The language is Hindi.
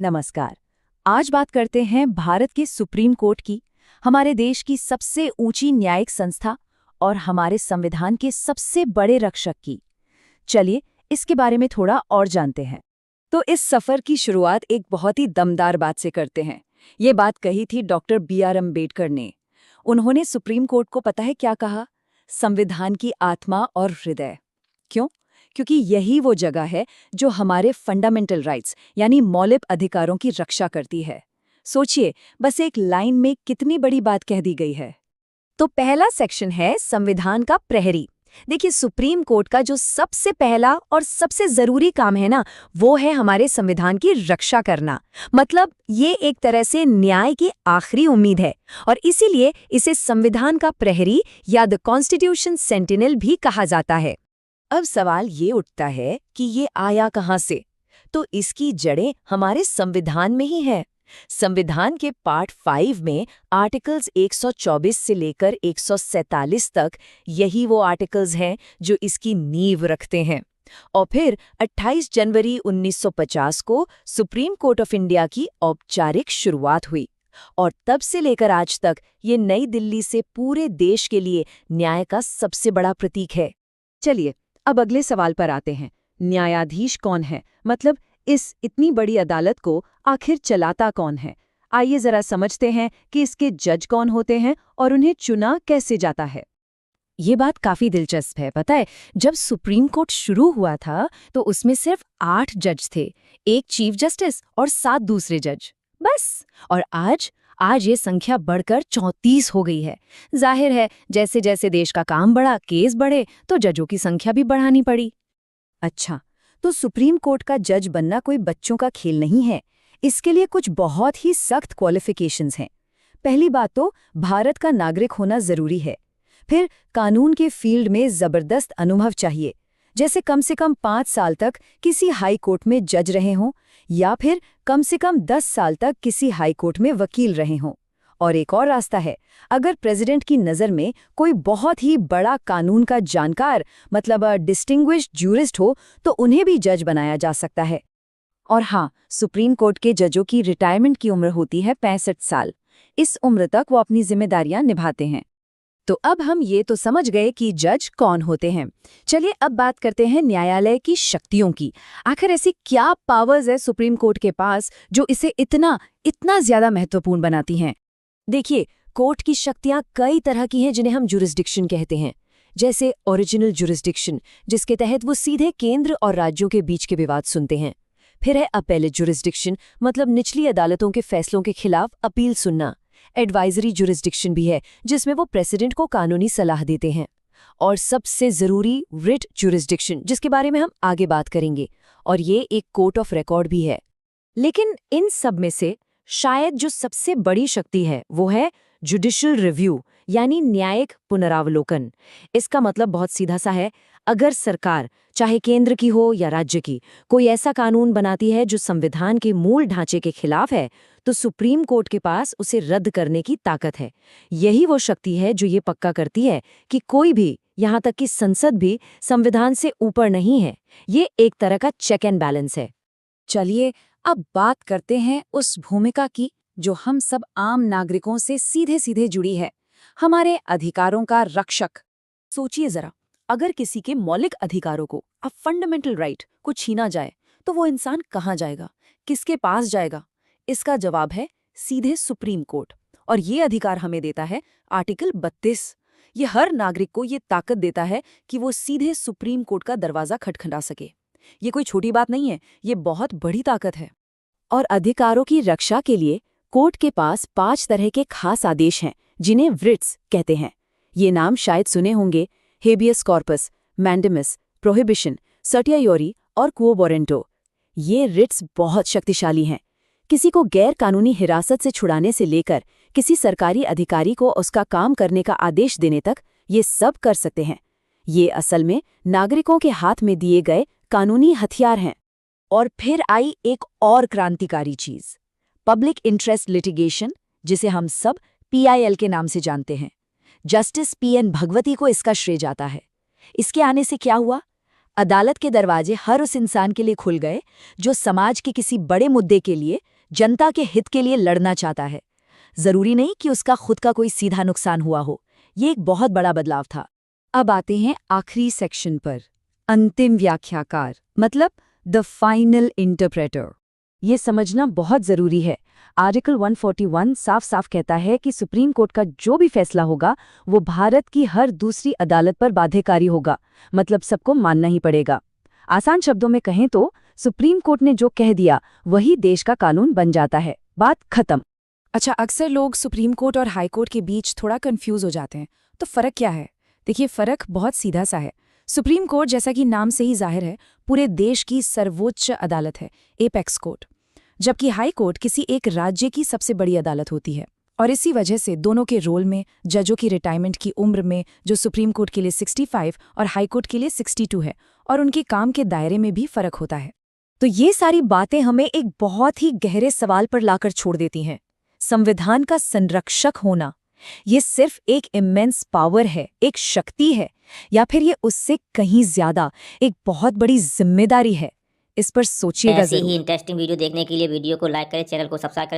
नमस्कार। आज बात करते हैं भारत के सुप्रीम कोर्ट की, हमारे देश की सबसे ऊंची न्यायिक संस्था और हमारे संविधान के सबसे बड़े रक्षक की। चलिए इसके बारे में थोड़ा और जानते हैं। तो इस सफर की शुरुआत एक बहुत ही दमदार बात से करते हैं। ये बात कही थी डॉक्टर B.R. अम्बेडकर ने। उन्होंने सुप्रीम कोर्ट को पता है क्या कहा? संविधान की आत्मा और हृदय। क्यों? क्योंकि यही वो जगह है जो हमारे फंडामेंटल राइट्स यानी मौलिक अधिकारों की रक्षा करती है। सोचिए, बस एक लाइन में कितनी बड़ी बात कह दी गई है। तो पहला सेक्शन है संविधान का प्रहरी। देखिए, सुप्रीम कोर्ट का जो सबसे पहला और सबसे जरूरी काम है ना, वो है हमारे संविधान की रक्षा करना। मतलब ये एक तरह से न्याय की आखिरी उम्मीद है और इसीलिए इसे संविधान का प्रहरी या द कॉन्स्टिट्यूशन सेंटिनल भी कहा जाता है। अब सवाल ये उठता है कि ये आया कहाँ से? तो इसकी जड़ें हमारे संविधान में ही है। संविधान के पार्ट 5 में आर्टिकल्स 124 से लेकर 147 तक यही वो आर्टिकल्स हैं जो इसकी नींव रखते हैं। और फिर 28 जनवरी 1950 को सुप्रीम कोर्ट ऑफ इंडिया की औपचारिक शुरुआत हुई और तब से लेकर आज तक ये नई दिल्ली से पूरे देश के लिए न्याय का सबसे बड़ा प्रतीक है। चलिए अब अगले सवाल पर आते हैं। न्यायाधीश कौन है? मतलब इस इतनी बड़ी अदालत को आखिर चलाता कौन है? आइए जरा समझते हैं कि इसके जज कौन होते हैं और उन्हें चुना कैसे जाता है। ये बात काफी दिलचस्प है। पता है, जब सुप्रीम कोर्ट शुरू हुआ था तो उसमें सिर्फ 8 जज थे, एक चीफ जस्टिस और 7 दूसरे जज, बस। और आज ये संख्या बढ़कर 34 हो गई है। जाहिर है, जैसे जैसे देश का काम बढ़ा, केस बढ़े, तो जजों की संख्या भी बढ़ानी पड़ी। अच्छा, तो सुप्रीम कोर्ट का जज बनना कोई बच्चों का खेल नहीं है। इसके लिए कुछ बहुत ही सख्त क्वालिफिकेशंस हैं। पहली बात तो भारत का नागरिक होना जरूरी है। फिर कानून के फील्ड में जबरदस्त अनुभव चाहिए, जैसे कम से कम 5 साल तक किसी हाई कोर्ट में जज रहे हों या फिर कम से कम 10 साल तक किसी हाई कोर्ट में वकील रहे हों। और एक और रास्ता है, अगर प्रेसिडेंट की नज़र में कोई बहुत ही बड़ा कानून का जानकार मतलब डिस्टिंग्विश्ड ज्यूरिस्ट हो तो उन्हें भी जज बनाया जा सकता है। और हाँ, सुप्रीम कोर्ट के जजों की रिटायरमेंट की उम्र होती है 65 साल। इस उम्र तक वो अपनी जिम्मेदारियां निभाते हैं। तो अब हम ये तो समझ गए कि जज कौन होते हैं। चलिए अब बात करते हैं न्यायालय की शक्तियों की। आखिर ऐसी क्या पावर्स है सुप्रीम कोर्ट के पास जो इसे इतना ज्यादा महत्वपूर्ण बनाती हैं? देखिए, कोर्ट की शक्तियां कई तरह की हैं जिन्हें हम जुरिस्डिक्शन कहते हैं। जैसे ओरिजिनल जुरिस्डिक्शन, जिसके तहत वो सीधे केंद्र और राज्यों के बीच के विवाद सुनते हैं। फिर है अपेलेट जुरिस्डिक्शन, मतलब निचली अदालतों के फैसलों के खिलाफ अपील सुनना। एडवाइजरी जुरिस्डिक्शन भी है, जिसमें वो प्रेसिडेंट को कानूनी सलाह देते हैं। और सबसे जरूरी रिट जुरिस्डिक्शन, जिसके बारे में हम आगे बात करेंगे, और ये एक कोर्ट ऑफ रिकॉर्ड भी है। लेकिन इन सब में से शायद जो सबसे बड़ी शक्ति है वो है जुडिशियल रिव्यू, यानी न्यायिक पुनरावलोकन। इसका मतलब बहुत सीधा सा है, अगर सरकार, चाहे केंद्र की हो या राज्य की, कोई ऐसा कानून बनाती है जो संविधान के मूल ढांचे के खिलाफ है, तो सुप्रीम कोर्ट के पास उसे रद्द करने की ताकत है। यही वो शक्ति है जो ये पक्का करती है कि कोई भी, यहाँ तक कि संसद भी, संविधान से ऊपर नहीं है। ये एक तरह का चेक एंड बैलेंस है। चलिए अब बात करते हैं उस भूमिका की जो हम सब आम नागरिकों से सीधे सीधे जुड़ी है, हमारे अधिकारों का रक्षक। सोचिए जरा, अगर किसी के मौलिक अधिकारों को, अ फंडामेंटल राइट को छीना जाए तो वो इंसान कहाँ जाएगा, किसके पास जाएगा? इसका जवाब है सीधे सुप्रीम कोर्ट। और ये अधिकार हमें देता है आर्टिकल 32। ये हर नागरिक को ये ताकत देता है कि वो सीधे सुप्रीम कोर्ट का दरवाजा खटखटा सके। ये कोई छोटी बात नहीं है, ये बहुत बड़ी ताकत है। और अधिकारों की रक्षा के लिए कोर्ट के पास 5 तरह के खास आदेश हैं, जिन्हें व्रिट्स कहते हैं। ये नाम शायद सुने होंगे: हेबियस कॉर्पस, मैंडेमस, प्रोहिबिशन, सर्टियोरी और क्वो वारंटो। ये रिट्स बहुत शक्तिशाली हैं। किसी को गैर कानूनी हिरासत से छुड़ाने से लेकर किसी सरकारी अधिकारी को उसका काम करने का आदेश देने तक ये सब कर सकते हैं। ये असल में नागरिकों के हाथ में दिए गए कानूनी हथियार हैं। और फिर आई एक और क्रांतिकारी चीज, पब्लिक इंटरेस्ट लिटिगेशन, जिसे हम सब PIL के नाम से जानते हैं। जस्टिस PN भगवती को इसका श्रेय जाता है। इसके आने से क्या हुआ? अदालत के दरवाजे हर उस इंसान के लिए खुल गए जो समाज के किसी बड़े मुद्दे के लिए, जनता के हित के लिए लड़ना चाहता है। जरूरी नहीं कि उसका खुद का कोई सीधा नुकसान हुआ हो। ये एक बहुत बड़ा बदलाव था। अब आते हैं आखिरी सेक्शन पर, अंतिम व्याख्याकार, मतलब द फाइनल इंटरप्रेटर। ये समझना बहुत जरूरी है। आर्टिकल 141 साफ साफ कहता है कि सुप्रीम कोर्ट का जो भी फैसला होगा वो भारत की हर दूसरी अदालत पर बाध्यकारी होगा, मतलब सबको मानना ही पड़ेगा। आसान शब्दों में कहें तो सुप्रीम कोर्ट ने जो कह दिया वही देश का कानून बन जाता है, बात खत्म। अच्छा, अक्सर लोग सुप्रीम कोर्ट और हाई कोर्ट के बीच थोड़ा कंफ्यूज हो जाते हैं, तो फ़र्क क्या है? देखिए, फ़र्क बहुत सीधा सा है। सुप्रीम कोर्ट, जैसा कि नाम से ही जाहिर है, पूरे देश की सर्वोच्च अदालत है, एपेक्स कोर्ट, जबकि हाई कोर्ट किसी एक राज्य की सबसे बड़ी अदालत होती है। और इसी वजह से दोनों के रोल में, जजों की रिटायरमेंट की उम्र में, जो सुप्रीम कोर्ट के लिए 65 और हाई कोर्ट के लिए 62 है, और उनके काम के दायरे में भी फ़र्क होता है। तो ये सारी बातें हमें एक बहुत ही गहरे सवाल पर लाकर छोड़ देती हैं। संविधान का संरक्षक होना, ये सिर्फ एक इमेंस पावर है, एक शक्ति है, या फिर ये उससे कहीं ज्यादा एक बहुत बड़ी जिम्मेदारी है? इस पर सोचिएगा ऐसी जरूर। ही इंटरेस्टिंग वीडियो देखने के लिए वीडियो को लाइक करें, चैनल को सब्सक्राइब करें।